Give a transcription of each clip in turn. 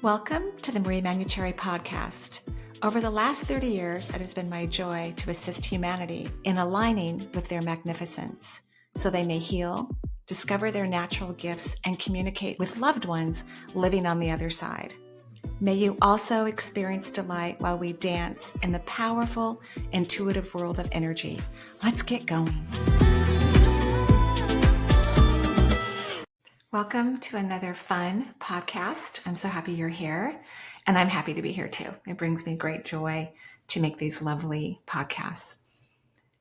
Welcome to the Manuchehri podcast. Over the last 30 years, it has been my joy to assist humanity in aligning with their magnificence so they may heal, discover their natural gifts, and communicate with loved ones living on the other side. May you also experience delight while we dance in the powerful, intuitive world of energy. Let's get going. Welcome to another fun podcast. I'm so happy you're here, and I'm happy to be here too. It brings me great joy to make these lovely podcasts.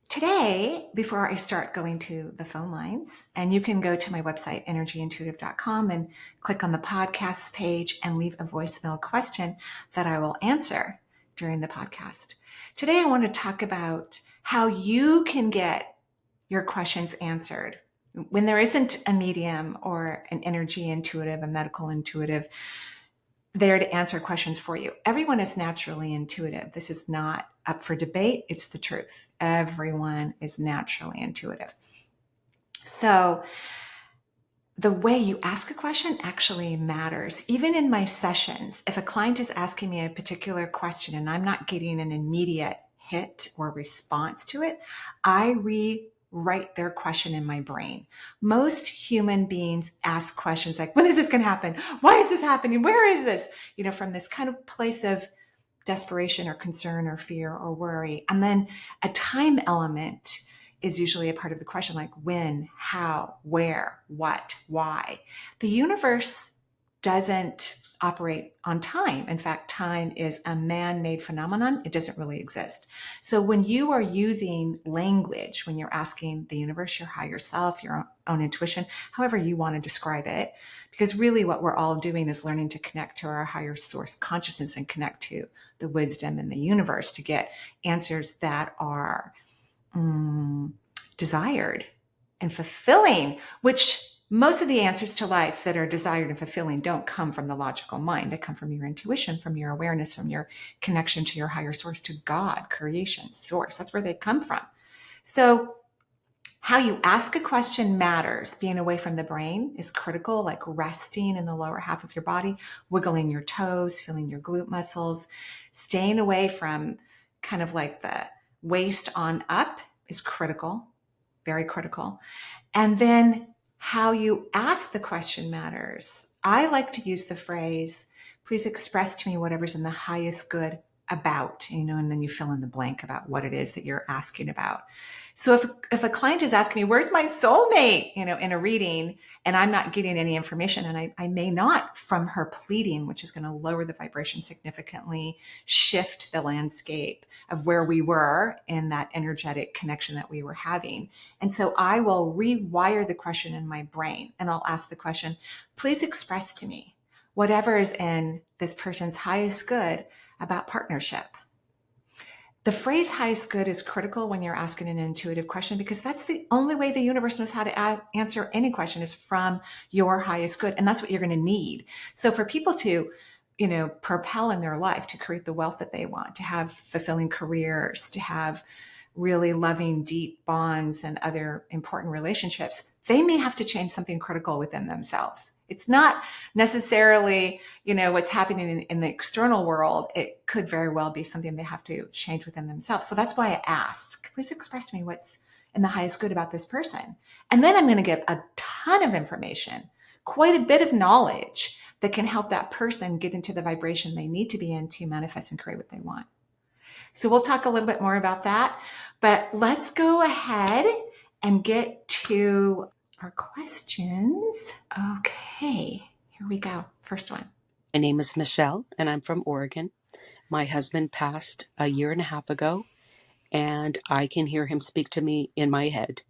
Today, before I start going to the phone lines, and you can go to my website, energyintuitive.com, and click on the podcast page and leave a voicemail question that I will answer during the podcast. Today, I want to talk about how you can get your questions answered when there isn't a medium or an energy intuitive, a medical intuitive there to answer questions for you. Everyone is naturally intuitive. This is not up for debate. It's the truth. Everyone is naturally intuitive. So the way you ask a question actually matters. Even in my sessions, if a client is asking me a particular question and I'm not getting an immediate hit or response to it, I rewrite their question in my brain. Most human beings ask questions like, when is this going to happen? Why is this happening? Where is this? From this kind of place of desperation or concern or fear or worry. And then a time element is usually a part of the question, like when, how, where, what, why. The universe doesn't operate on time. In fact, time is a man-made phenomenon. It doesn't really exist. So when you are using language, when you're asking the universe, your higher self, your own intuition, however you want to describe it, because really what we're all doing is learning to connect to our higher source consciousness and connect to the wisdom in the universe to get answers that are desired and fulfilling, which most of the answers to life that are desired and fulfilling don't come from the logical mind. They come from your intuition, from your awareness, from your connection to your higher source, to God, creation, source. That's where they come from. So how you ask a question matters. Being away from the brain is critical, like resting in the lower half of your body, wiggling your toes, feeling your glute muscles, staying away from kind of like the waist on up is critical, very critical. And then how you ask the question matters. I like to use the phrase, please express to me whatever's in the highest good about, and then you fill in the blank about what it is that you're asking about. So if a client is asking me, where's my soulmate, in a reading, and I'm not getting any information, and I may not from her pleading, which is going to lower the vibration significantly, shift the landscape of where we were in that energetic connection that we were having. And so I will rewire the question in my brain, and I'll ask the question, please express to me whatever is in this person's highest good about partnership. The phrase highest good is critical when you're asking an intuitive question, because that's the only way the universe knows how to answer any question is from your highest good. And that's what you're going to need. So for people to, propel in their life, to create the wealth that they want, to have fulfilling careers, to have really loving, deep bonds and other important relationships, they may have to change something critical within themselves. It's not necessarily, what's happening in the external world. It could very well be something they have to change within themselves. So that's why I ask, please express to me what's in the highest good about this person. And then I'm going to give a ton of information, quite a bit of knowledge that can help that person get into the vibration they need to be in to manifest and create what they want. So we'll talk a little bit more about that, but let's go ahead and get to our questions. Okay, here we go. First one. My name is Michelle, and I'm from Oregon. My husband passed a year and a half ago, and I can hear him speak to me in my head.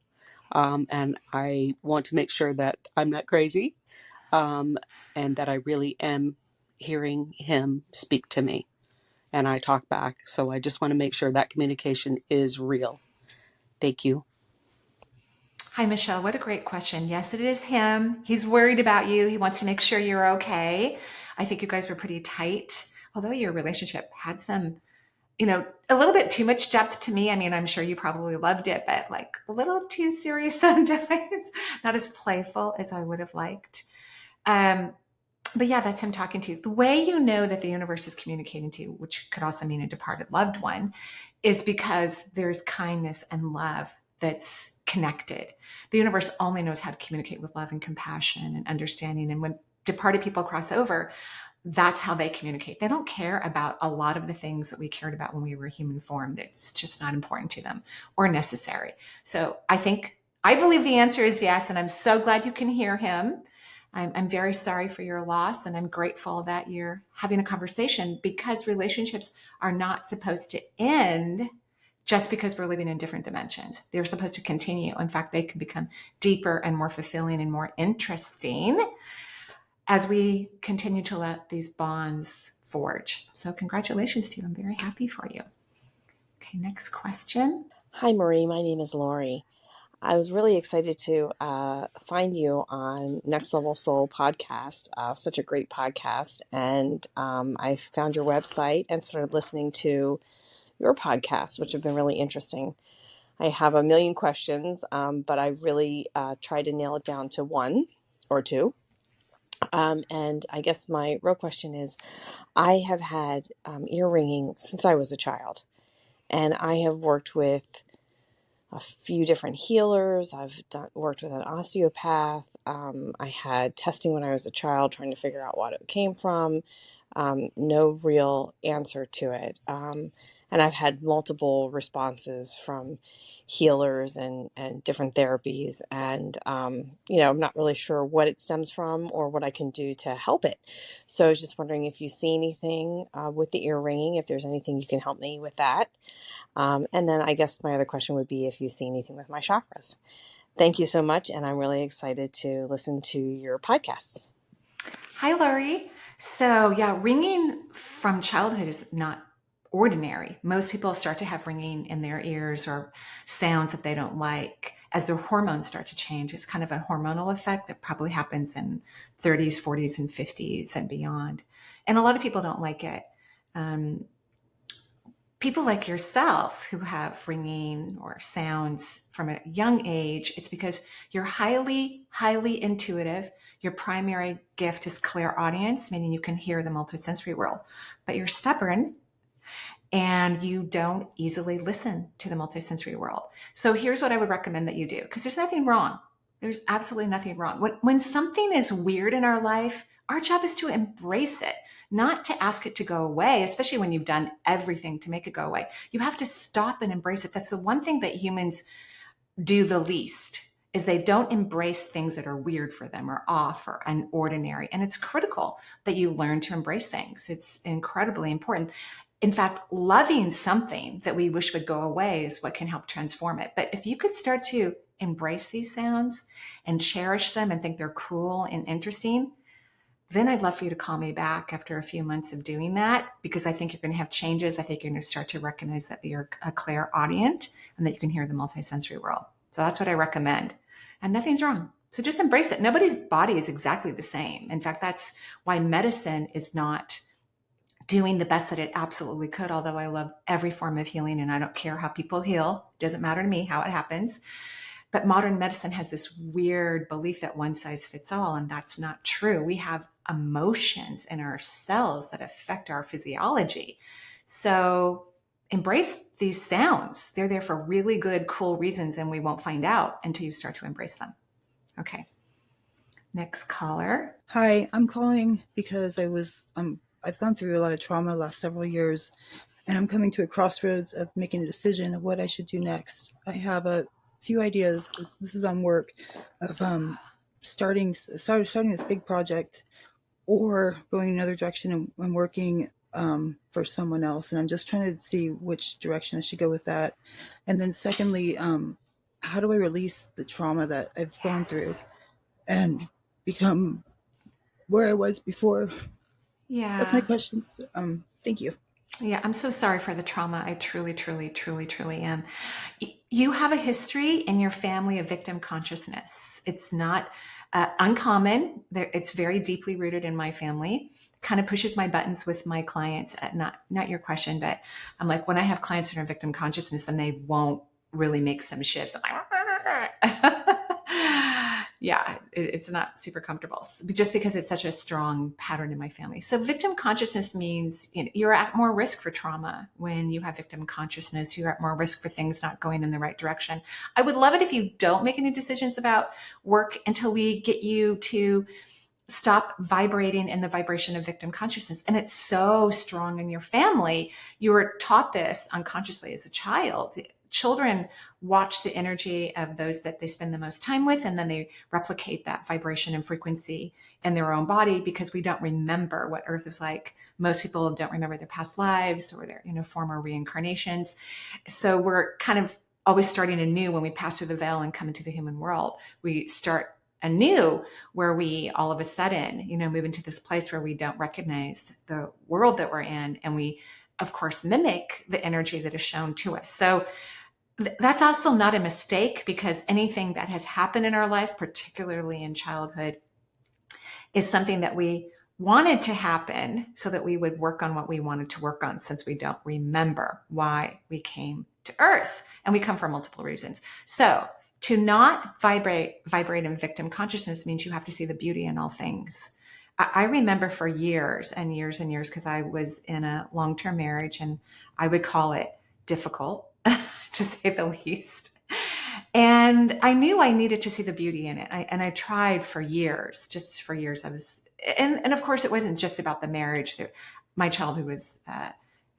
And I want to make sure that I'm not crazy, and that I really am hearing him speak to me. And I talk back. So I just want to make sure that communication is real. Thank you. Hi, Michelle. What a great question. Yes, it is him. He's worried about you. He wants to make sure you're okay. I think you guys were pretty tight, although your relationship had some, a little bit too much depth to me. I mean, I'm sure you probably loved it, but like a little too serious sometimes, not as playful as I would have liked. But yeah, that's him talking to you. The way you know that the universe is communicating to you, which could also mean a departed loved one, is because there's kindness and love that's connected. The universe only knows how to communicate with love and compassion and understanding. And when departed people cross over, that's how they communicate. They don't care about a lot of the things that we cared about when we were human form. It's just not important to them or necessary. So I believe the answer is yes. And I'm so glad you can hear him. I'm very sorry for your loss, and I'm grateful that you're having a conversation, because relationships are not supposed to end just because we're living in different dimensions. They're supposed to continue. In fact, they can become deeper and more fulfilling and more interesting as we continue to let these bonds forge. So congratulations to you. I'm very happy for you. Okay, next question. Hi, Marie. My name is Laurie. I was really excited to find you on Next Level Soul podcast, such a great podcast. And I found your website and started listening to your podcast, which have been really interesting. I have a million questions, but I really tried to nail it down to one or two. And I guess my real question is, I have had ear ringing since I was a child, and I have worked with a few different healers. Worked with an osteopath. I had testing when I was a child, trying to figure out what it came from. No real answer to it. And I've had multiple responses from healers and different therapies. And, I'm not really sure what it stems from or what I can do to help it. So I was just wondering if you see anything with the ear ringing, if there's anything you can help me with that. And then I guess my other question would be if you see anything with my chakras. Thank you so much. And I'm really excited to listen to your podcasts. Hi, Laurie. So, yeah, ringing from childhood is not ordinary. Most people start to have ringing in their ears or sounds that they don't like as their hormones start to change. It's kind of a hormonal effect that probably happens in 30s, 40s, and 50s and beyond. And a lot of people don't like it. People like yourself who have ringing or sounds from a young age, it's because you're highly, highly intuitive. Your primary gift is clairaudience, meaning you can hear the multisensory world, but you're stubborn and you don't easily listen to the multisensory world. So here's what I would recommend that you do, because there's nothing wrong. There's absolutely nothing wrong. When something is weird in our life, our job is to embrace it, not to ask it to go away, especially when you've done everything to make it go away. You have to stop and embrace it. That's the one thing that humans do the least, is they don't embrace things that are weird for them or off or unordinary. And it's critical that you learn to embrace things. It's incredibly important. In fact, loving something that we wish would go away is what can help transform it. But if you could start to embrace these sounds and cherish them and think they're cool and interesting, then I'd love for you to call me back after a few months of doing that, because I think you're going to have changes. I think you're going to start to recognize that you're a clairaudient and that you can hear the multisensory world. So that's what I recommend. And nothing's wrong. So just embrace it. Nobody's body is exactly the same. In fact, that's why medicine is not doing the best that it absolutely could, although I love every form of healing and I don't care how people heal. It doesn't matter to me how it happens. But modern medicine has this weird belief that one size fits all, and that's not true. We have emotions in our cells that affect our physiology. So embrace these sounds. They're there for really good, cool reasons, and we won't find out until you start to embrace them. Okay. Next caller. Hi, I'm calling because I've gone through a lot of trauma the last several years, and I'm coming to a crossroads of making a decision of what I should do next. I have a few ideas. This is on work of starting this big project, or going another direction and working for someone else. And I'm just trying to see which direction I should go with that. And then secondly, how do I release the trauma that I've gone through and become where I was before? Yeah. That's my questions. Thank you. Yeah, I'm so sorry for the trauma. I truly, truly, truly, truly am. You have a history in your family of victim consciousness. It's not uncommon. It's very deeply rooted in my family. Kind of pushes my buttons with my clients. Not your question, but I'm like, when I have clients that are in victim consciousness, then they won't really make some shifts. I'm like, yeah, it's not super comfortable just because it's such a strong pattern in my family. So victim consciousness means, you know, you're at more risk for trauma when you have victim consciousness. You're at more risk for things not going in the right direction. I would love it if you don't make any decisions about work until we get you to stop vibrating in the vibration of victim consciousness. And it's so strong in your family. You were taught this unconsciously as a child. Children watch the energy of those that they spend the most time with, and then they replicate that vibration and frequency in their own body because we don't remember what Earth is like. Most people don't remember their past lives or their, you know, former reincarnations. So we're kind of always starting anew when we pass through the veil and come into the human world. We start anew where we all of a sudden, you know, move into this place where we don't recognize the world that we're in. And we, of course, mimic the energy that is shown to us. So that's also not a mistake, because anything that has happened in our life, particularly in childhood, is something that we wanted to happen so that we would work on what we wanted to work on, since we don't remember why we came to Earth. And we come for multiple reasons. So to not vibrate in victim consciousness means you have to see the beauty in all things. I remember for years and years and years, because I was in a long-term marriage, and I would call it difficult, to say the least. And I knew I needed to see the beauty in it. And I tried for years, just for years. I was, and of course, it wasn't just about the marriage. My childhood was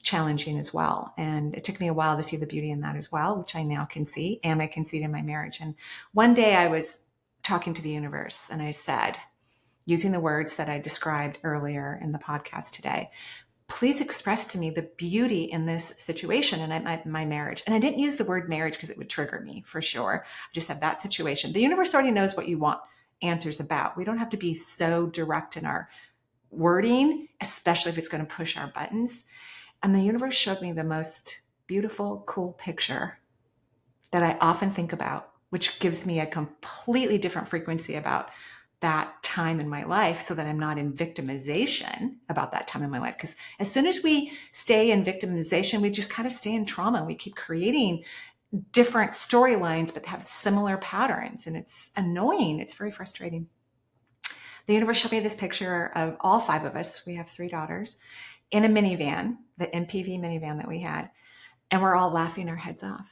challenging as well. And it took me a while to see the beauty in that as well, which I now can see. And I can see it in my marriage. And one day I was talking to the universe, and I said, using the words that I described earlier in the podcast today, please express to me the beauty in this situation and my marriage. And I didn't use the word marriage because it would trigger me for sure. I just said that situation. The universe already knows what you want answers about. We don't have to be so direct in our wording, especially if it's going to push our buttons. And the universe showed me the most beautiful, cool picture that I often think about, which gives me a completely different frequency about that time in my life, so that I'm not in victimization about that time in my life. Because as soon as we stay in victimization, we just kind of stay in trauma. We keep creating different storylines, but have similar patterns. And it's annoying. It's very frustrating. The universe showed me this picture of all five of us. We have 3 daughters in a minivan, the MPV minivan that we had. And we're all laughing our heads off.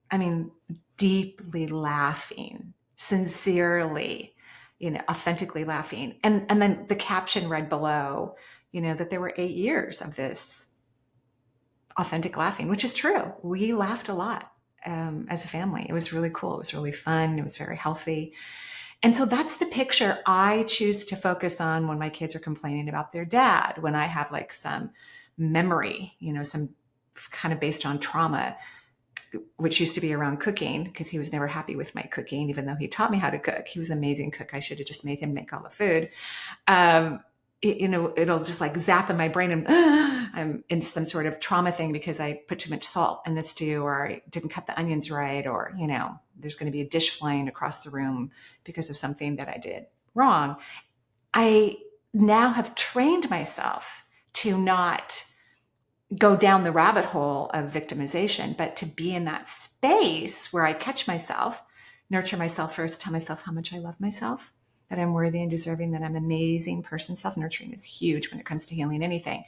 I mean, deeply laughing, sincerely, you know, authentically laughing. And then the caption read below, you know, that there were 8 years of this authentic laughing, which is true. We laughed a lot as a family. It was really cool. It was really fun. It was very healthy. And so that's the picture I choose to focus on when my kids are complaining about their dad, when I have like some memory, you know, some kind of based on trauma, which used to be around cooking, because he was never happy with my cooking, even though he taught me how to cook. He was an amazing cook. I should have just made him make all the food. You know, it'll just like zap in my brain, and I'm in some sort of trauma thing because I put too much salt in the stew, or I didn't cut the onions right, or, you know, there's going to be a dish flying across the room because of something that I did wrong. I now have trained myself to not go down the rabbit hole of victimization, but to be in that space where I catch myself, nurture myself first, tell myself how much I love myself, that I'm worthy and deserving, that I'm an amazing person. Self-nurturing is huge when it comes to healing anything.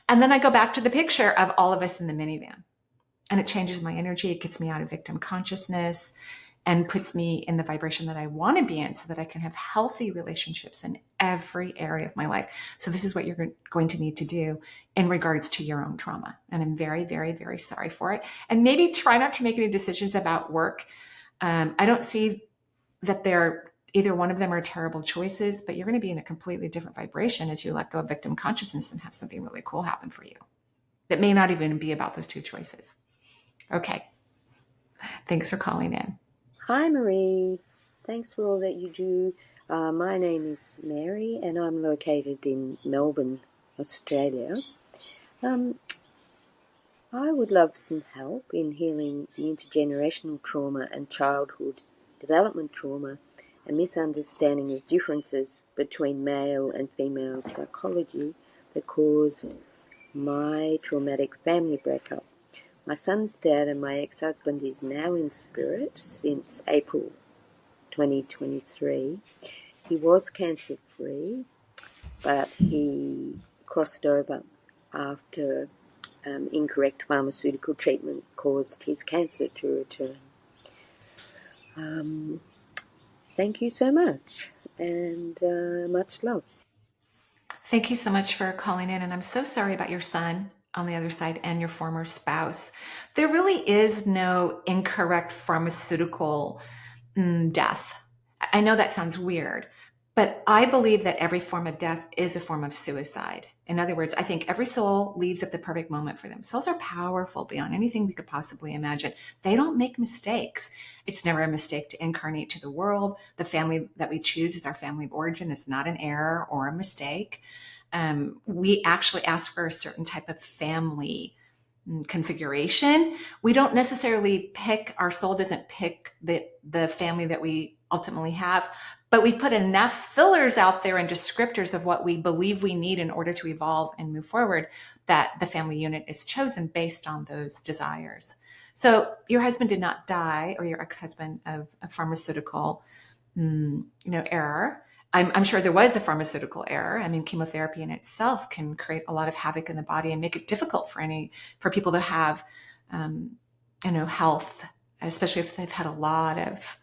And then I go back to the picture of all of us in the minivan, and it changes my energy. It gets me out of victim consciousness and puts me in the vibration that I want to be in, so that I can have healthy relationships in every area of my life. So this is what you're going to need to do in regards to your own trauma. And I'm very, very, very sorry for it. And maybe try not to make any decisions about work. I don't see that either one of them are terrible choices, but you're going to be in a completely different vibration as you let go of victim consciousness and have something really cool happen for you that may not even be about those 2 choices. Okay. Thanks for calling in. Hi, Marie. Thanks for all that you do. My name is Mary, and I'm located in Melbourne, Australia. I would love some help in healing the intergenerational trauma and childhood development trauma and misunderstanding of differences between male and female psychology that caused my traumatic family breakup. My son's dad and my ex-husband is now in spirit since April 2023. He was cancer-free, but he crossed over after incorrect pharmaceutical treatment caused his cancer to return. Thank you so much, and much love. Thank you so much for calling in. And I'm so sorry about your son on the other side and your former spouse. There really is no incorrect pharmaceutical death. I know that sounds weird, but I believe that every form of death is a form of suicide. In other words, I think every soul leaves at the perfect moment for them. Souls are powerful beyond anything we could possibly imagine. They don't make mistakes. It's never a mistake to incarnate to the world. The family that we choose is our family of origin. It's not an error or a mistake. We actually ask for a certain type of family configuration. We don't necessarily pick, our soul doesn't pick the family that we ultimately have, but we put enough fillers out there and descriptors of what we believe we need in order to evolve and move forward that the family unit is chosen based on those desires. So your husband did not die, or your ex-husband, of a pharmaceutical error. I'm sure there was a pharmaceutical error. I mean, chemotherapy in itself can create a lot of havoc in the body and make it difficult for people to have, health, especially if they've had a lot of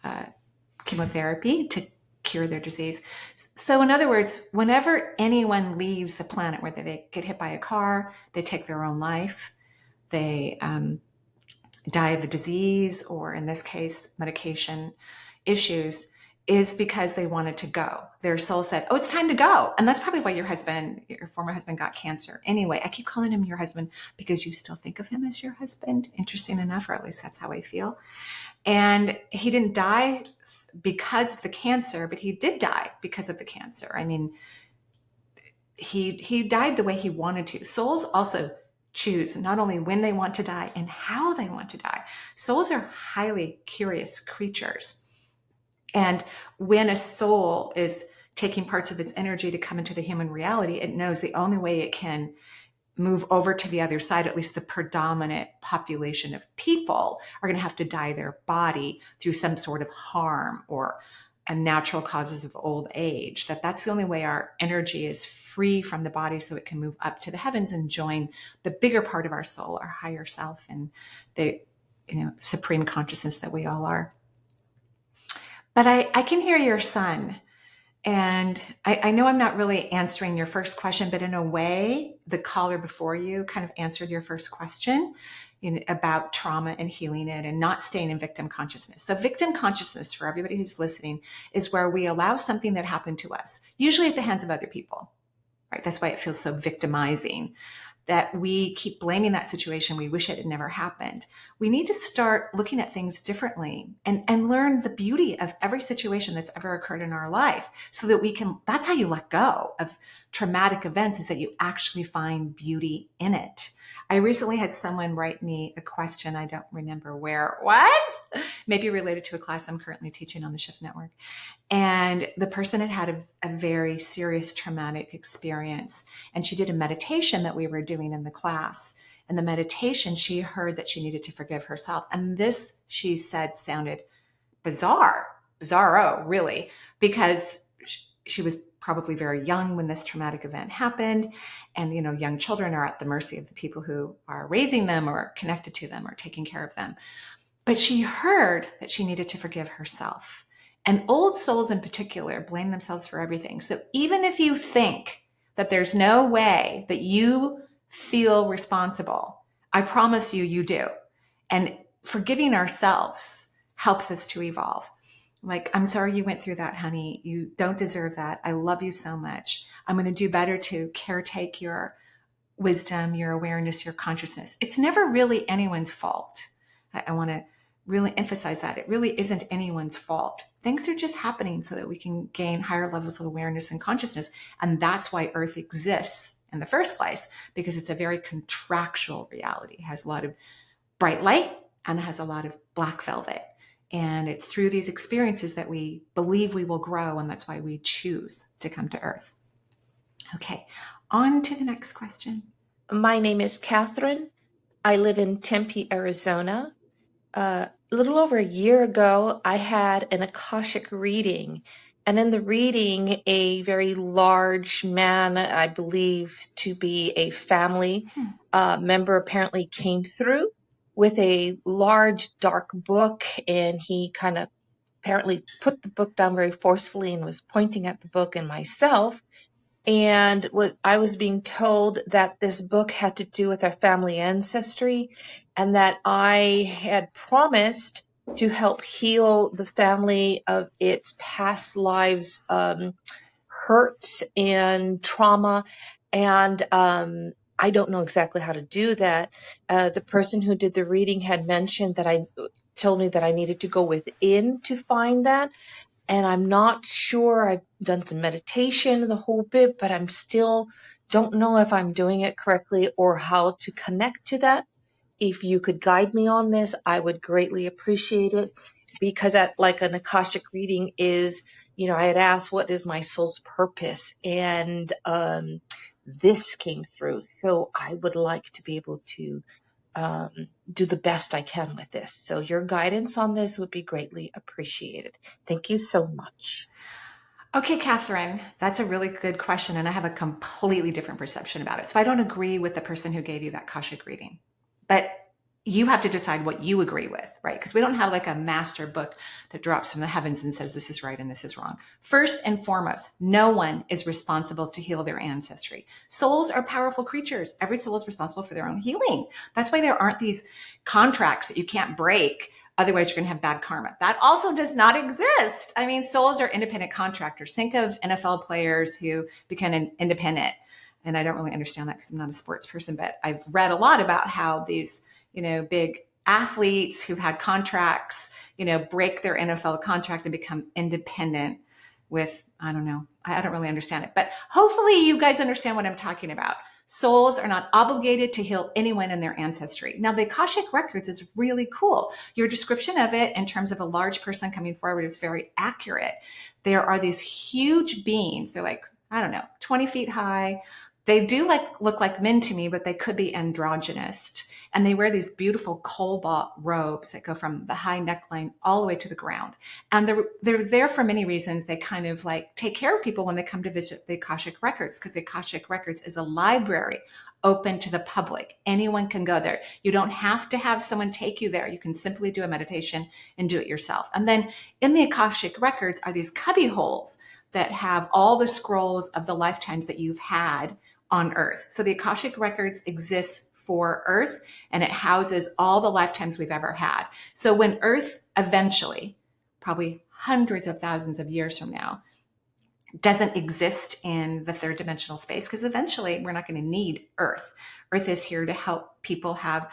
chemotherapy to cure their disease. So in other words, whenever anyone leaves the planet, whether they get hit by a car, they take their own life, they die of a disease, or in this case, medication issues, is because they wanted to go. Their soul said, oh, it's time to go. And that's probably why your former husband, got cancer. Anyway, I keep calling him your husband because you still think of him as your husband. Interesting enough, or at least that's how I feel. And he didn't die because of the cancer, but he did die because of the cancer. I mean, he died the way he wanted to. Souls also choose not only when they want to die and how they want to die. Souls are highly curious creatures. And when a soul is taking parts of its energy to come into the human reality, it knows the only way it can move over to the other side, at least the predominant population of people, are going to have to die their body through some sort of harm or a natural causes of old age. That's the only way our energy is free from the body, so it can move up to the heavens and join the bigger part of our soul, our higher self, and the supreme consciousness that we all are. But I can hear your son. And I know I'm not really answering your first question, but in a way, the caller before you kind of answered your first question about trauma and healing it and not staying in victim consciousness. So victim consciousness, for everybody who's listening, is where we allow something that happened to us, usually at the hands of other people, right? That's why it feels so victimizing, that we keep blaming that situation. We wish it had never happened. We need to start looking at things differently and learn the beauty of every situation that's ever occurred in our life, so that that's how you let go of traumatic events, is that you actually find beauty in it. I recently had someone write me a question. I don't remember where it was, maybe related to a class I'm currently teaching on the Shift Network. And the person had a very serious traumatic experience. And she did a meditation that we were doing in the class. And the meditation, she heard that she needed to forgive herself. And this, she said, sounded bizarro, really, because she was probably very young when this traumatic event happened. And, young children are at the mercy of the people who are raising them or connected to them or taking care of them. But she heard that she needed to forgive herself. And old souls in particular blame themselves for everything. So even if you think that there's no way that you feel responsible, I promise you do. And forgiving ourselves helps us to evolve. Like, I'm sorry you went through that, honey. You don't deserve that. I love you so much. I'm going to do better to caretake your wisdom, your awareness, your consciousness. It's never really anyone's fault. I want to really emphasize that. It really isn't anyone's fault. Things are just happening so that we can gain higher levels of awareness and consciousness. And that's why Earth exists in the first place, because it's a very contractual reality. It has a lot of bright light and it has a lot of black velvet. And it's through these experiences that we believe we will grow, and that's why we choose to come to Earth. Okay, on to the next question. My name is Catherine. I live in Tempe, Arizona. a little over a year ago, I had an Akashic reading. And in the reading, a very large man, I believe to be a family member, apparently came through with a large dark book. And he kind of apparently put the book down very forcefully and was pointing at the book and myself. And I was being told that this book had to do with our family ancestry, and that I had promised to help heal the family of its past lives, hurts and trauma. And I don't know exactly how to do that. The person who did the reading had mentioned that told me that I needed to go within to find that. And I'm not sure. I've done some meditation, the whole bit, but I'm still don't know if I'm doing it correctly or how to connect to that. If you could guide me on this, I would greatly appreciate it, because at like an Akashic reading is, I had asked what is my soul's purpose, and this came through. So I would like to be able to um, do the best I can with this. So your guidance on this would be greatly appreciated. Thank you so much. Okay, Catherine, that's a really good question, and I have a completely different perception about it. So I don't agree with the person who gave you that Akashic reading, but you have to decide what you agree with, right? Because we don't have like a master book that drops from the heavens and says this is right and this is wrong. First and foremost, no one is responsible to heal their ancestry. Souls are powerful creatures. Every soul is responsible for their own healing. That's why there aren't these contracts that you can't break. Otherwise, you're going to have bad karma. That also does not exist. I mean, souls are independent contractors. Think of NFL players who become independent. And I don't really understand that because I'm not a sports person, but I've read a lot about how these big athletes who've had contracts, break their NFL contract and become independent with, I don't know, I don't really understand it, but hopefully you guys understand what I'm talking about. Souls are not obligated to heal anyone in their ancestry. Now, the Akashic Records is really cool. Your description of it in terms of a large person coming forward is very accurate. There are these huge beings. They're like, I don't know, 20 feet high. They do look like men to me, but they could be androgynous. And they wear these beautiful cobalt robes that go from the high neckline all the way to the ground. And they're there for many reasons. They kind of like take care of people when they come to visit the Akashic Records, because the Akashic Records is a library open to the public. Anyone can go there. You don't have to have someone take you there. You can simply do a meditation and do it yourself. And then in the Akashic Records are these cubby holes that have all the scrolls of the lifetimes that you've had on Earth. So the Akashic Records exists for Earth, and it houses all the lifetimes we've ever had. So when Earth eventually, probably hundreds of thousands of years from now, doesn't exist in the third dimensional space, because eventually we're not going to need Earth. Earth is here to help people have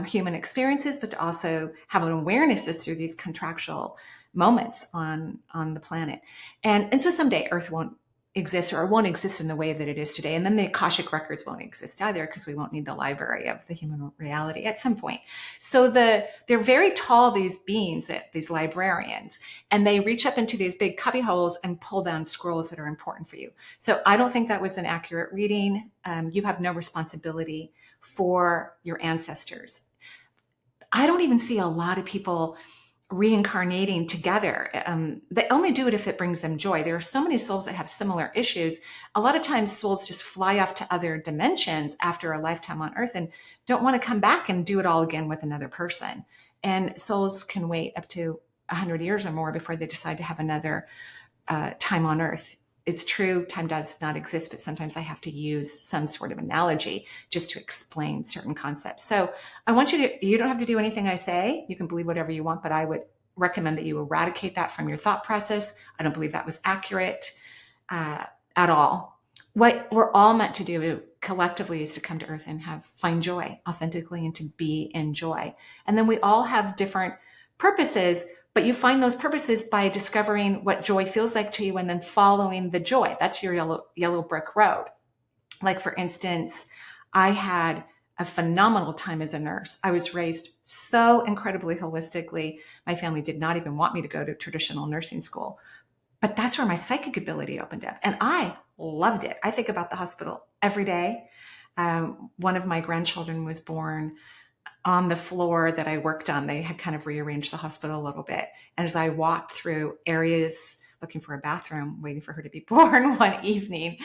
human experiences, but to also have an awarenesses through these contractual moments on the planet. And so someday Earth won't exist, or it won't exist in the way that it is today. And then the Akashic Records won't exist either, because we won't need the library of the human reality at some point. So they're very tall, these beings, these librarians, and they reach up into these big cubby holes and pull down scrolls that are important for you. So I don't think that was an accurate reading. You have no responsibility for your ancestors. I don't even see a lot of people reincarnating together. They only do it if it brings them joy. There are so many souls that have similar issues. A lot of times souls just fly off to other dimensions after a lifetime on Earth and don't want to come back and do it all again with another person. And souls can wait up to 100 years or more before they decide to have another time on Earth. It's true, time does not exist, but sometimes I have to use some sort of analogy just to explain certain concepts. So I want you don't have to do anything I say. You can believe whatever you want, but I would recommend that you eradicate that from your thought process. I don't believe that was accurate at all. What we're all meant to do collectively is to come to Earth and find joy authentically and to be in joy. And then we all have different purposes, but you find those purposes by discovering what joy feels like to you and then following the joy. That's your yellow brick road. Like, for instance, I had a phenomenal time as a nurse. I was raised so incredibly holistically. My family did not even want me to go to traditional nursing school. But that's where my psychic ability opened up. And I loved it. I think about the hospital every day. One of my grandchildren was born on the floor that I worked on. They had kind of rearranged the hospital a little bit. And as I walked through areas looking for a bathroom, waiting for her to be born one evening,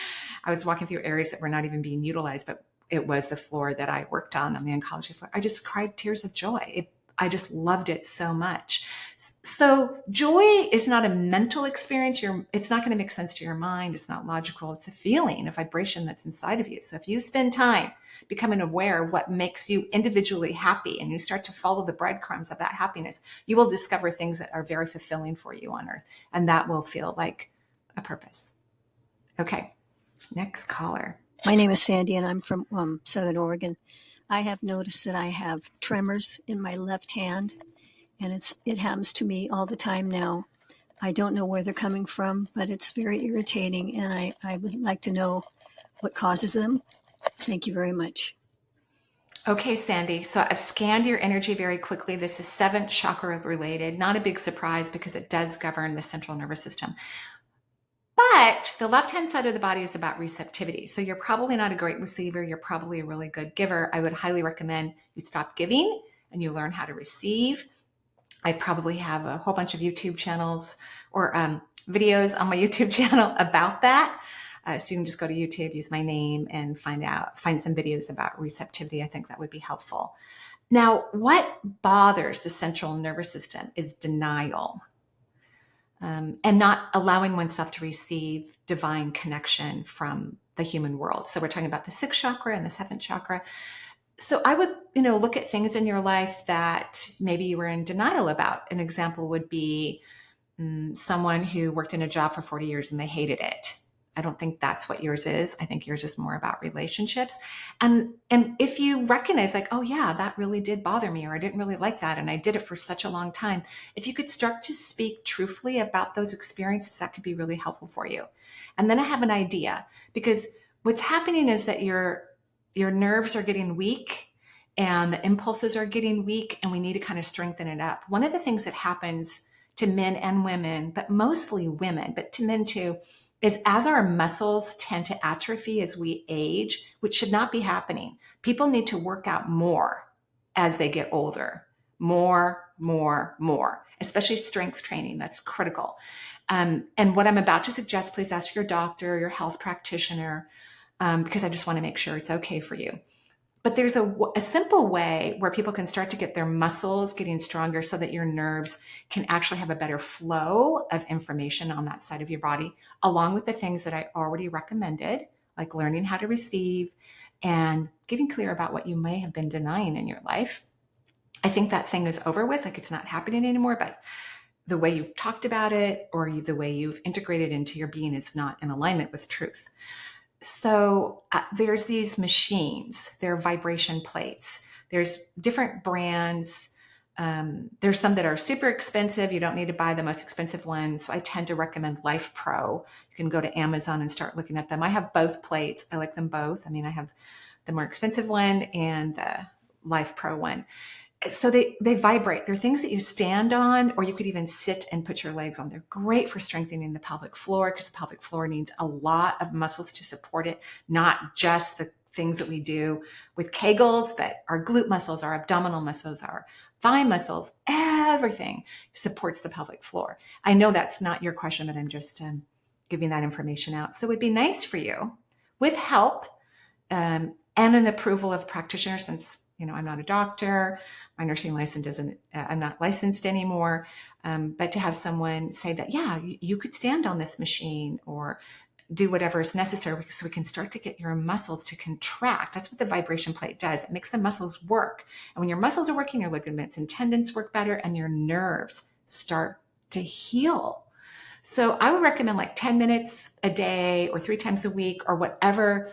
I was walking through areas that were not even being utilized, but it was the floor that I worked on the oncology floor. I just cried tears of joy. I just loved it so much. So joy is not a mental experience. It's not going to make sense to your mind. It's not logical. It's a feeling, a vibration that's inside of you. So if you spend time becoming aware of what makes you individually happy and you start to follow the breadcrumbs of that happiness, you will discover things that are very fulfilling for you on earth. And that will feel like a purpose. Okay, next caller. My name is Sandy, and I'm from Southern Oregon. I have noticed that I have tremors in my left hand, and it happens to me all the time now. I don't know where they're coming from, but it's very irritating, and I would like to know what causes them. Thank you very much. Okay, Sandy. So I've scanned your energy very quickly. This is 7th chakra related. Not a big surprise because it does govern the central nervous system. But the left-hand side of the body is about receptivity. So you're probably not a great receiver. You're probably a really good giver. I would highly recommend you stop giving and you learn how to receive. I probably have a whole bunch of YouTube channels or videos on my YouTube channel about that. So you can just go to YouTube, use my name, and find some videos about receptivity. I think that would be helpful. Now, what bothers the central nervous system is denial. And not allowing oneself to receive divine connection from the human world. So we're talking about the 6th chakra and the 7th chakra. So I would, look at things in your life that maybe you were in denial about. An example would be someone who worked in a job for 40 years and they hated it. I don't think that's what yours is. I think yours is more about relationships. And if you recognize like, oh yeah, that really did bother me, or I didn't really like that, and I did it for such a long time. If you could start to speak truthfully about those experiences, that could be really helpful for you. And then I have an idea, because what's happening is that your nerves are getting weak and the impulses are getting weak, and we need to kind of strengthen it up. One of the things that happens to men and women, but mostly women, but to men too, is as our muscles tend to atrophy as we age, which should not be happening. People need to work out more as they get older. More, especially strength training. That's critical. And what I'm about to suggest, please ask your doctor, your health practitioner, because I just want to make sure it's okay for you. But there's a simple way where people can start to get their muscles getting stronger so that your nerves can actually have a better flow of information on that side of your body, along with the things that I already recommended, like learning how to receive and getting clear about what you may have been denying in your life. I think that thing is over with, like it's not happening anymore, but the way you've talked about it or the way you've integrated into your being is not in alignment with truth. So there's these machines, they're vibration plates. There's different brands. There's some that are super expensive. You don't need to buy the most expensive ones. So I tend to recommend Life Pro. You can go to Amazon and start looking at them. I have both plates. I like them both. I mean, I have the more expensive one and the Life Pro one. So they vibrate. They're things that you stand on, or you could even sit and put your legs on. They're great for strengthening the pelvic floor, because the pelvic floor needs a lot of muscles to support it, not just the things that we do with Kegels, but our glute muscles, our abdominal muscles, our thigh muscles, everything supports the pelvic floor. I know that's not your question, but I'm just giving that information out. So it would be nice for you, with help and an approval of practitioners, since I'm not a doctor, my nursing license doesn't, I'm not licensed anymore, but to have someone say that, yeah, you could stand on this machine or do whatever is necessary, so we can start to get your muscles to contract. That's what the vibration plate does. It makes the muscles work. And when your muscles are working, your ligaments and tendons work better and your nerves start to heal. So I would recommend like 10 minutes a day or 3 times a week or whatever.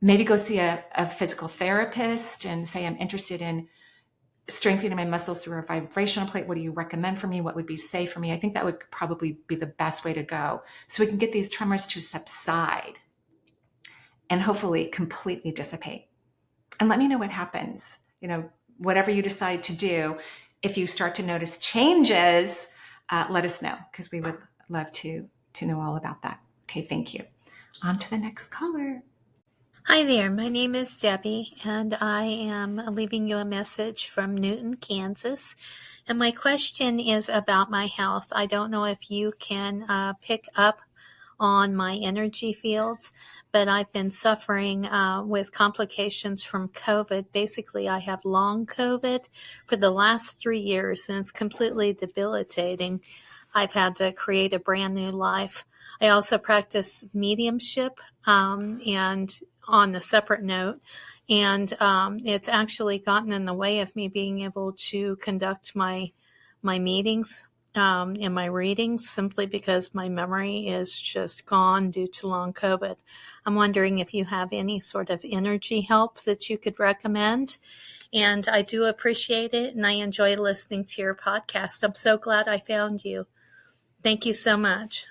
Maybe go see a physical therapist and say, I'm interested in strengthening my muscles through a vibrational plate. What do you recommend for me? What would be safe for me? I think that would probably be the best way to go, so we can get these tremors to subside and hopefully completely dissipate. And let me know what happens. Whatever you decide to do, if you start to notice changes, let us know, because we would love to know all about that. Okay, thank you. On to the next caller. Hi there, my name is Debbie, and I am leaving you a message from Newton, Kansas. And my question is about my health. I don't know if you can pick up on my energy fields, but I've been suffering with complications from COVID. Basically, I have long COVID for the last 3 years, and it's completely debilitating. I've had to create a brand new life. I also practice mediumship, and on a separate note, and it's actually gotten in the way of me being able to conduct my meetings and my readings, simply because my memory is just gone due to long COVID. I'm wondering if you have any sort of energy help that you could recommend. And I do appreciate it, and I enjoy listening to your podcast. I'm so glad I found you. Thank you so much.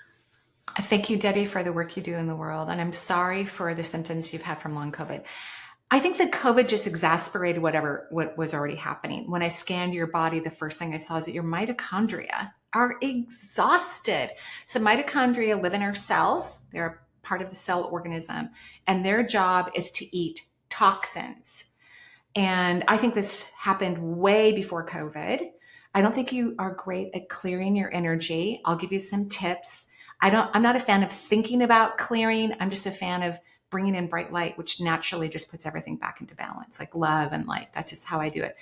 Thank you, Debbie, for the work you do in the world. And I'm sorry for the symptoms you've had from long COVID. I think that COVID just exasperated what was already happening. When I scanned your body, the first thing I saw is that your mitochondria are exhausted. So mitochondria live in our cells. They're part of the cell organism, and their job is to eat toxins. And I think this happened way before COVID. I don't think you are great at clearing your energy. I'll give you some tips. I'm not a fan of thinking about clearing. I'm just a fan of bringing in bright light, which naturally just puts everything back into balance, like love and light. That's just how I do it.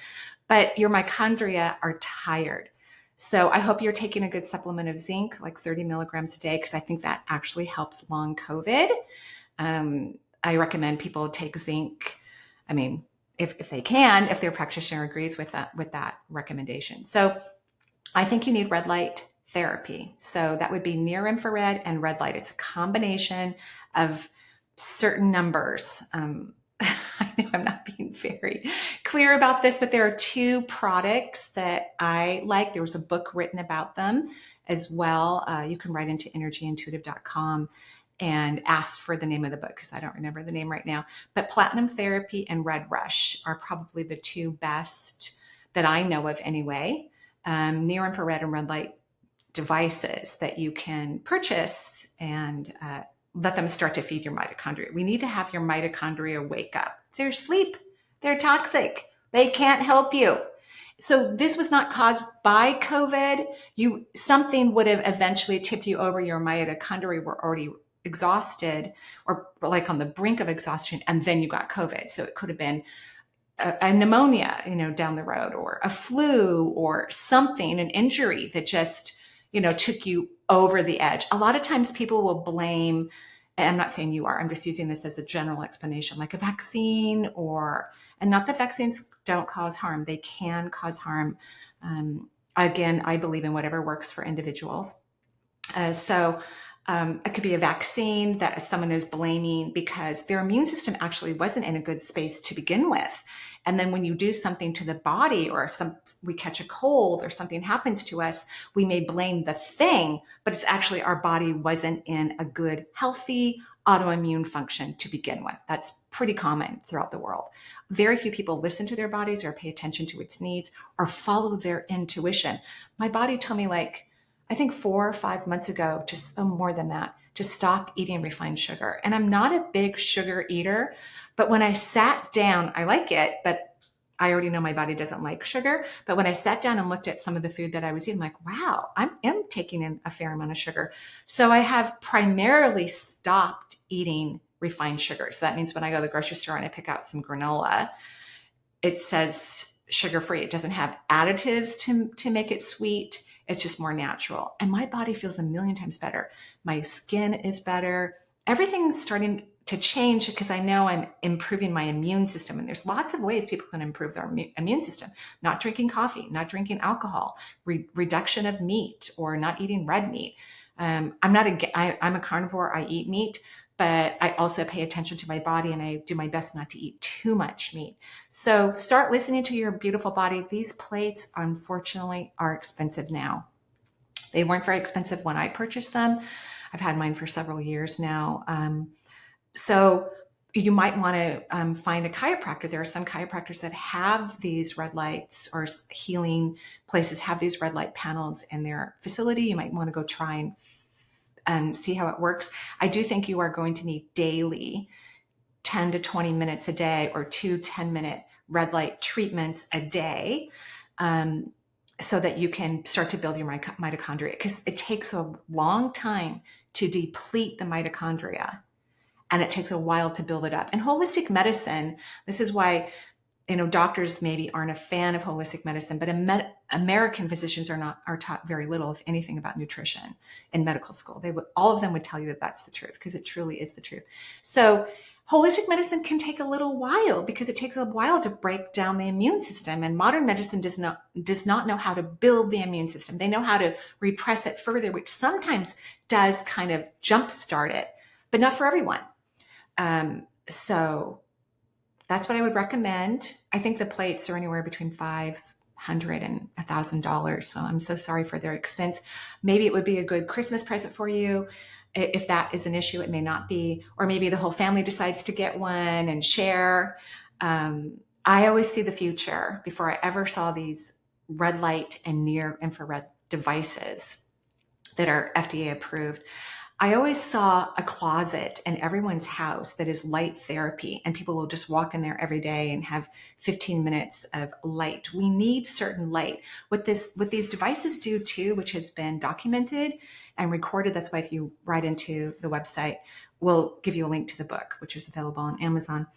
But your mitochondria are tired. So I hope you're taking a good supplement of zinc, like 30 milligrams a day, because I think that actually helps long COVID. I recommend people take zinc. I mean, if they can, if their practitioner agrees with that recommendation. So I think you need red light therapy. So that would be near infrared and red light. It's a combination of certain numbers. I know I'm not being very clear about this, but there are 2 products that I like. There was a book written about them as well. You can write into energyintuitive.com and ask for the name of the book, because I don't remember the name right now. But Platinum Therapy and Red Rush are probably the 2 best that I know of anyway. Near infrared and red light devices that you can purchase and let them start to feed your mitochondria. We need to have your mitochondria wake up. They're asleep. They're toxic. They can't help you. So this was not caused by COVID. Something would have eventually tipped you over. Your mitochondria were already exhausted, or like on the brink of exhaustion, and then you got COVID. So it could have been a pneumonia, down the road, or a flu, or something, an injury that just, took you over the edge. A lot of times people will blame, and I'm not saying you are, I'm just using this as a general explanation, like a vaccine, and not that vaccines don't cause harm. They can cause harm. Again, I believe in whatever works for individuals. It could be a vaccine that someone is blaming because their immune system actually wasn't in a good space to begin with. And then when you do something to the body, or we catch a cold or something happens to us, we may blame the thing, but it's actually our body wasn't in a good, healthy autoimmune function to begin with. That's pretty common throughout the world. Very few people listen to their bodies or pay attention to its needs or follow their intuition. My body told me, I think 4 or 5 months ago, more than that, to stop eating refined sugar. And I'm not a big sugar eater, but when I sat down, I like it, but I already know my body doesn't like sugar. But when I sat down and looked at some of the food that I was eating, I'm like, wow, I am taking in a fair amount of sugar. So I have primarily stopped eating refined sugar. So that means when I go to the grocery store and I pick out some granola, it says sugar-free. It doesn't have additives to make it sweet. It's just more natural. And my body feels a million times better. My skin is better. Everything's starting to change because I know I'm improving my immune system. And there's lots of ways people can improve their immune system. Not drinking coffee, not drinking alcohol, reduction of meat, or not eating red meat. I'm a carnivore. I eat meat, but I also pay attention to my body, and I do my best not to eat too much meat. So start listening to your beautiful body. These plates, unfortunately, are expensive now. They weren't very expensive when I purchased them. I've had mine for several years now. So you might want to find a chiropractor. There are some chiropractors that have these red lights, or healing places have these red light panels in their facility. You might want to go try and see how it works. I do think you are going to need daily 10 to 20 minutes a day or 2 10-minute red light treatments a day, so that you can start to build your mitochondria, because it takes a long time to deplete the mitochondria, and it takes a while to build it up. And holistic medicine, this is why, doctors maybe aren't a fan of holistic medicine, but American physicians are taught very little, if anything, about nutrition in medical school. All of them would tell you that that's the truth, because it truly is the truth. So holistic medicine can take a little while, because it takes a while to break down the immune system, and modern medicine does not know how to build the immune system. They know how to repress it further, which sometimes does kind of jumpstart it, but not for everyone. So that's what I would recommend. I think the plates are anywhere between $500 and $1,000. So I'm so sorry for their expense. Maybe it would be a good Christmas present for you. If that is an issue, it may not be. Or maybe the whole family decides to get one and share. I always see the future before I ever saw these red light and near infrared devices that are FDA approved. I always saw a closet in everyone's house that is light therapy, and people will just walk in there every day and have 15 minutes of light. We need certain light. What these devices do too, which has been documented and recorded, that's why if you write into the website, we'll give you a link to the book, which is available on Amazon,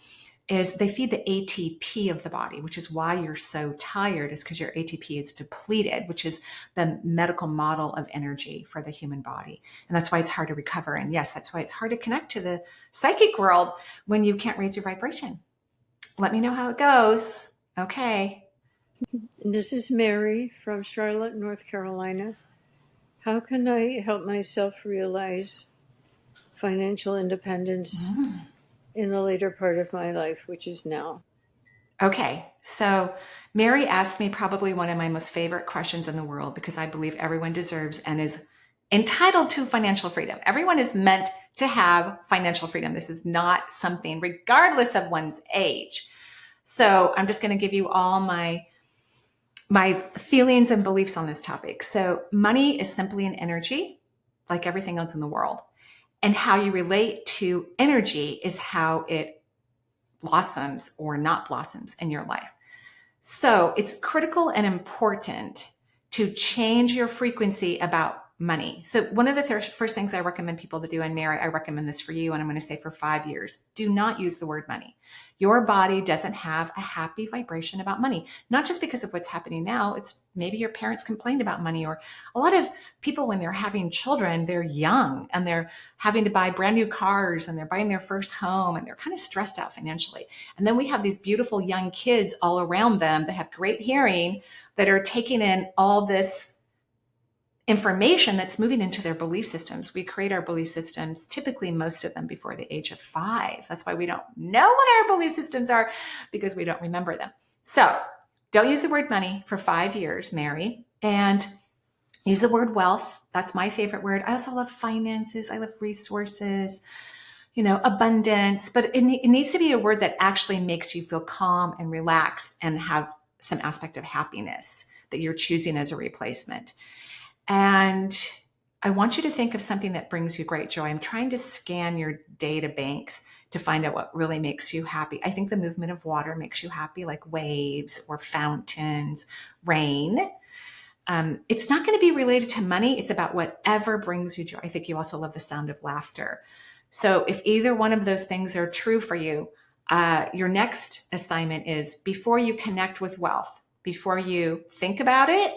is they feed the ATP of the body, which is why you're so tired, is because your ATP is depleted, which is the medical model of energy for the human body. And that's why it's hard to recover. And yes, that's why it's hard to connect to the psychic world when you can't raise your vibration. Let me know how it goes. Okay. This is Mary from Charlotte, North Carolina. How can I help myself realize financial independence in the later part of my life, which is now? Okay, so Mary asked me probably one of my most favorite questions in the world, because I believe everyone deserves and is entitled to financial freedom. Everyone is meant to have financial freedom. This is not something, regardless of one's age. So I'm just going to give you all my feelings and beliefs on this topic. So money is simply an energy, like everything else in the world. And how you relate to energy is how it blossoms or not blossoms in your life. So it's critical and important to change your frequency about money. So one of the first things I recommend people to do, and Mary, I recommend this for you, and I'm going to say for 5 years, do not use the word money. Your body doesn't have a happy vibration about money, not just because of what's happening now. It's maybe your parents complained about money, or a lot of people, when they're having children, they're young and they're having to buy brand new cars and they're buying their first home and they're kind of stressed out financially. And then we have these beautiful young kids all around them that have great hearing, that are taking in all this information that's moving into their belief systems. We create our belief systems, typically most of them before the age of 5. That's why we don't know what our belief systems are, because we don't remember them. So don't use the word money for 5 years, Mary, and use the word wealth. That's my favorite word. I also love finances. I love resources, abundance, but it needs to be a word that actually makes you feel calm and relaxed and have some aspect of happiness that you're choosing as a replacement. And I want you to think of something that brings you great joy. I'm trying to scan your data banks to find out what really makes you happy. I think the movement of water makes you happy, like waves or fountains, rain. It's not going to be related to money. It's about whatever brings you joy. I think you also love the sound of laughter. So if either one of those things are true for you, your next assignment is, before you connect with wealth, before you think about it,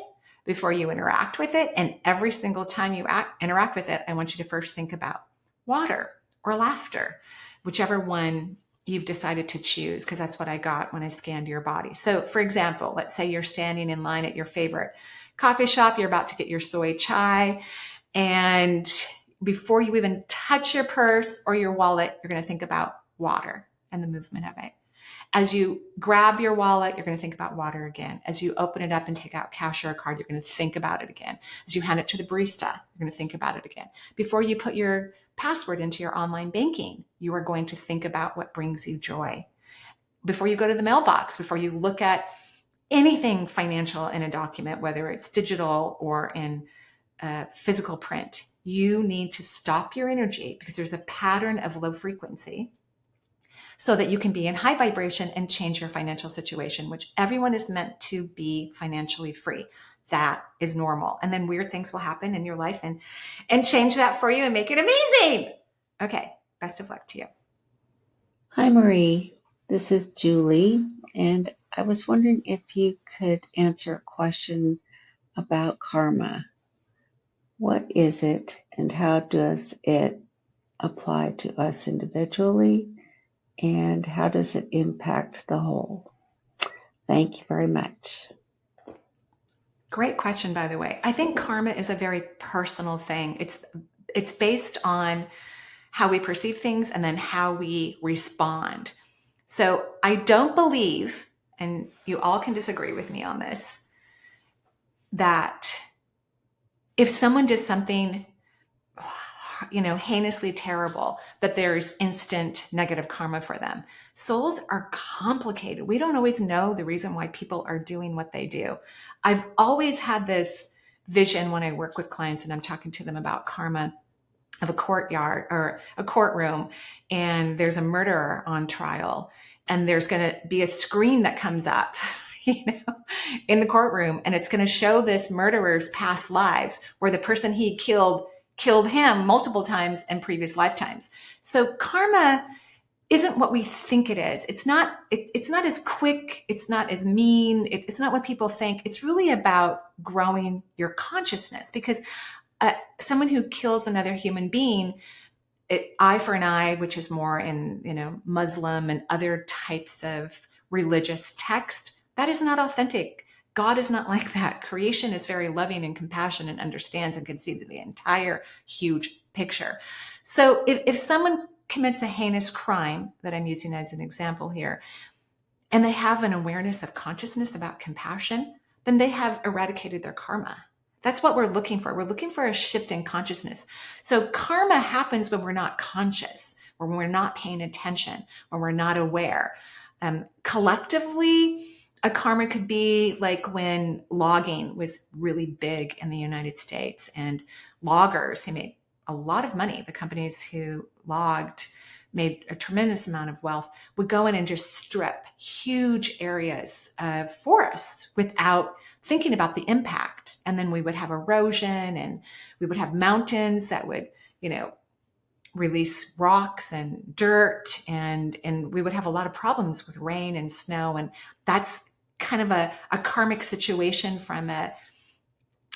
before you interact with it, and every single time you interact with it, I want you to first think about water or laughter, whichever one you've decided to choose, because that's what I got when I scanned your body. So for example, let's say you're standing in line at your favorite coffee shop, you're about to get your soy chai, and before you even touch your purse or your wallet, you're going to think about water and the movement of it. As you grab your wallet, you're going to think about water again. As you open it up and take out cash or a card, you're going to think about it again. As you hand it to the barista, you're going to think about it again. Before you put your password into your online banking, you are going to think about what brings you joy. Before you go to the mailbox, before you look at anything financial in a document, whether it's digital or in physical print, you need to stop your energy, because there's a pattern of low frequency. so that you can be in high vibration and change your financial situation, which everyone is meant to be financially free. That is normal. And then weird things will happen in your life and change that for you and make it amazing. Okay. Best of luck to you. Hi, Marie. This is Julie, and I was wondering if you could answer a question about karma. What is it, and how does it apply to us individually, and how does it impact the whole? Thank you very much. Great question, by the way. I think karma is a very personal thing. It's based on how we perceive things and then how we respond. So I don't believe, and you all can disagree with me on this, that if someone does something, heinously terrible, that there's instant negative karma for them. Souls are complicated. We don't always know the reason why people are doing what they do. I've always had this vision when I work with clients and I'm talking to them about karma of a courtyard or a courtroom, and there's a murderer on trial, and there's going to be a screen that comes up, in the courtroom, and it's going to show this murderer's past lives where the person he killed him multiple times in previous lifetimes. So karma isn't what we think it is. It's not as quick. It's not as mean. It's not what people think. It's really about growing your consciousness, because someone who kills another human being, eye for an eye, which is more in Muslim and other types of religious text, that is not authentic. God is not like that. Creation is very loving and compassionate and understands and can see the entire huge picture. So if someone commits a heinous crime that I'm using as an example here, and they have an awareness of consciousness about compassion, then they have eradicated their karma. That's what we're looking for. We're looking for a shift in consciousness. So karma happens when we're not conscious, when we're not paying attention, when we're not aware. Collectively, a karma could be like when logging was really big in the United States, and loggers who made a lot of money, the companies who logged made a tremendous amount of wealth, would go in and just strip huge areas of forests without thinking about the impact. And then we would have erosion, and we would have mountains that would, release rocks and dirt, and we would have a lot of problems with rain and snow. And that's kind of a karmic situation from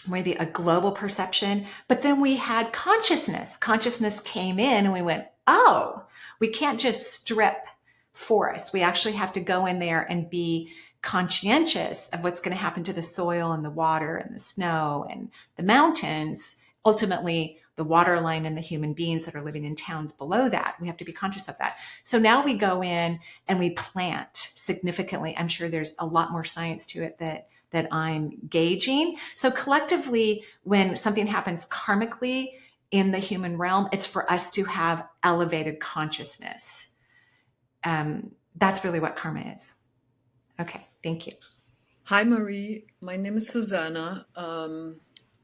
maybe a global perception. But then we had consciousness. Consciousness came in and we went, oh, we can't just strip forests. We actually have to go in there and be conscientious of what's going to happen to the soil and the water and the snow and the mountains, ultimately the water line and the human beings that are living in towns below that. We have to be conscious of that. So now we go in and we plant significantly. I'm sure there's a lot more science to it that I'm gauging. So collectively, when something happens karmically in the human realm, it's for us to have elevated consciousness. That's really what karma is. Okay, thank you. Hi, Marie. My name is Susanna.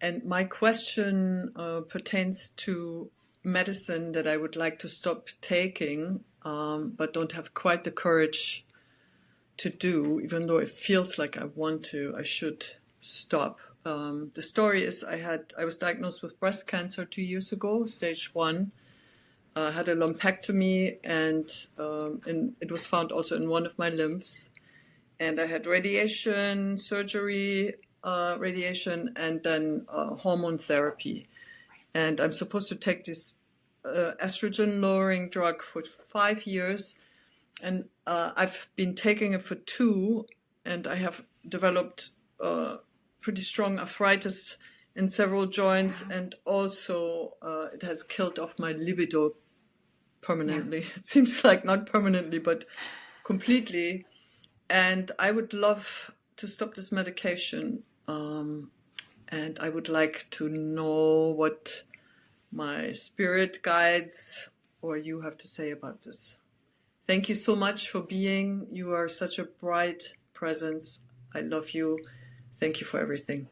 And my question pertains to medicine that I would like to stop taking, but don't have quite the courage to do, even though it feels like I should stop. The story is I was diagnosed with breast cancer 2 years ago, stage 1. Had a lumpectomy, and it was found also in one of my lymphs. And I had radiation, surgery, and then hormone therapy. And I'm supposed to take this estrogen lowering drug for 5 years. And I've been taking it for 2, and I have developed pretty strong arthritis in several joints, and also it has killed off my libido permanently. Yeah. It seems like not permanently, but completely. And I would love to stop this medication, and I would like to know what my spirit guides or you have to say about this. Thank you so much for being. You are such a bright presence. I love you. Thank you for everything.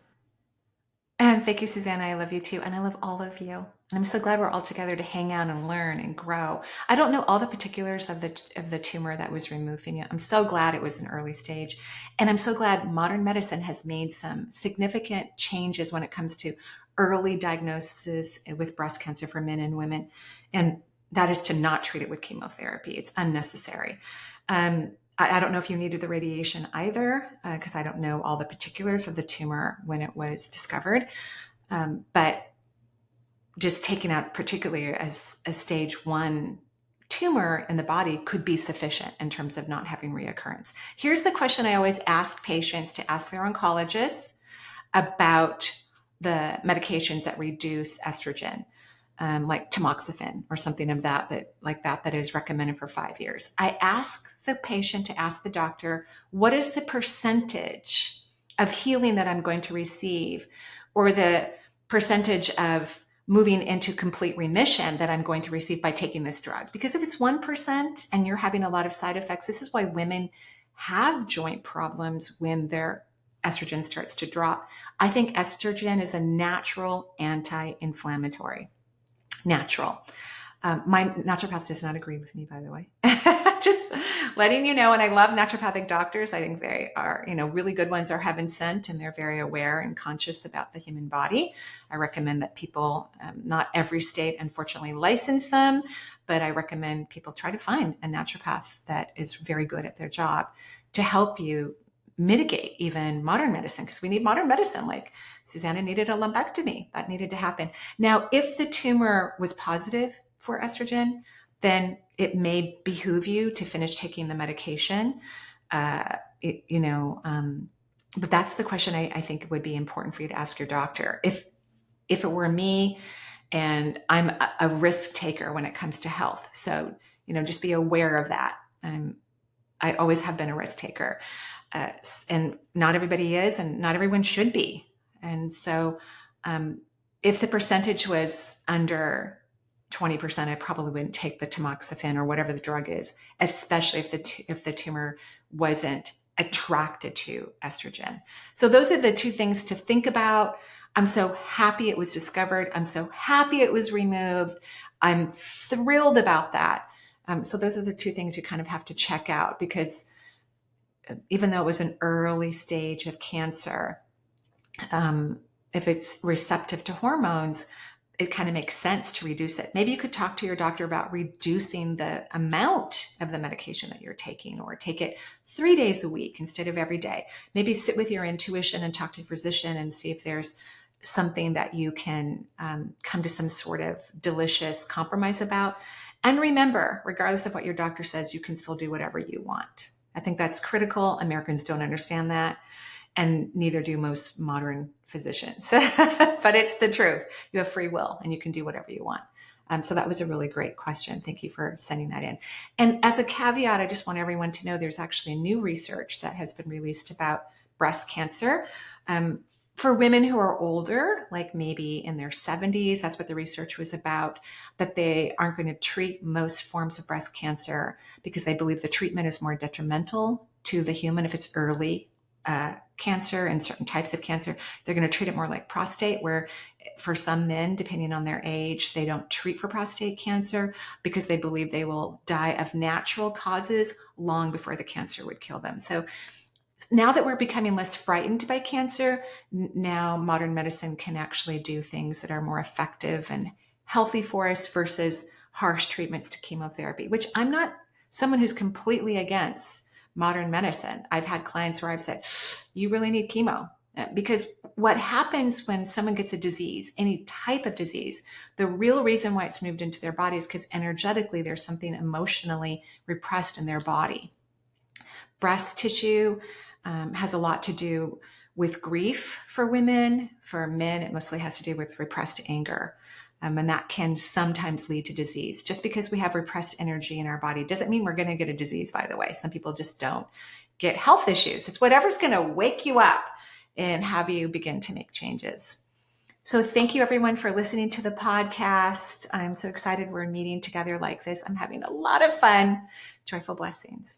And thank you, Susanna. I love you too. And I love all of you. And I'm so glad we're all together to hang out and learn and grow. I don't know all the particulars of the tumor that was removed from you. I'm so glad it was an early stage. And I'm so glad modern medicine has made some significant changes when it comes to early diagnosis with breast cancer for men and women. And that is to not treat it with chemotherapy. It's unnecessary. I don't know if you needed the radiation either, because I don't know all the particulars of the tumor when it was discovered. But just taking out, particularly as a stage 1 tumor in the body, could be sufficient in terms of not having reoccurrence. Here's the question I always ask patients to ask their oncologists about the medications that reduce estrogen. Like tamoxifen or something of that is recommended for 5 years. I ask the patient to ask the doctor, what is the percentage of healing that I'm going to receive, or the percentage of moving into complete remission that I'm going to receive by taking this drug? Because if it's 1% and you're having a lot of side effects, this is why women have joint problems when their estrogen starts to drop. I think estrogen is a natural anti-inflammatory. Natural. My naturopath does not agree with me, by the way. Just letting you know. And I love naturopathic doctors. I think they are, really good ones are heaven sent, and they're very aware and conscious about the human body. I recommend that people, not every state, unfortunately, license them, but I recommend people try to find a naturopath that is very good at their job to help you mitigate even modern medicine, because we need modern medicine. Like Susanna needed a lumpectomy. That needed to happen. Now, if the tumor was positive for estrogen, then it may behoove you to finish taking the medication. But that's the question I think would be important for you to ask your doctor. If it were me, and I'm a risk taker when it comes to health. So, just be aware of that. I always have been a risk taker. And not everybody is, and not everyone should be. And so if the percentage was under 20%, I probably wouldn't take the tamoxifen or whatever the drug is, especially if the tumor wasn't attracted to estrogen. So those are the two things to think about. I'm so happy it was discovered. I'm so happy it was removed. I'm thrilled about that. So those are the two things you kind of have to check out, because even though it was an early stage of cancer, if it's receptive to hormones, it kind of makes sense to reduce it. Maybe you could talk to your doctor about reducing the amount of the medication that you're taking, or take it 3 days a week instead of every day. Maybe sit with your intuition and talk to your physician and see if there's something that you can come to some sort of delicious compromise about. And remember, regardless of what your doctor says, you can still do whatever you want. I think that's critical. Americans don't understand that, and neither do most modern physicians. But it's the truth. You have free will, and you can do whatever you want. So that was a really great question. Thank you for sending that in. And as a caveat, I just want everyone to know there's actually new research that has been released about breast cancer. For women who are older, like maybe in their 70s, that's what the research was about, that they aren't going to treat most forms of breast cancer because they believe the treatment is more detrimental to the human if it's early cancer and certain types of cancer. They're going to treat it more like prostate, where for some men, depending on their age, they don't treat for prostate cancer because they believe they will die of natural causes long before the cancer would kill them. So now that we're becoming less frightened by cancer, now modern medicine can actually do things that are more effective and healthy for us versus harsh treatments to chemotherapy, which I'm not someone who's completely against modern medicine. I've had clients where I've said, you really need chemo. Because what happens when someone gets a disease, any type of disease, the real reason why it's moved into their body is because energetically there's something emotionally repressed in their body. Breast tissue has a lot to do with grief for women. For men, it mostly has to do with repressed anger. And that can sometimes lead to disease. Just because we have repressed energy in our body doesn't mean we're going to get a disease, by the way. Some people just don't get health issues. It's whatever's going to wake you up and have you begin to make changes. So thank you everyone for listening to the podcast. I'm so excited we're meeting together like this. I'm having a lot of fun. Joyful blessings.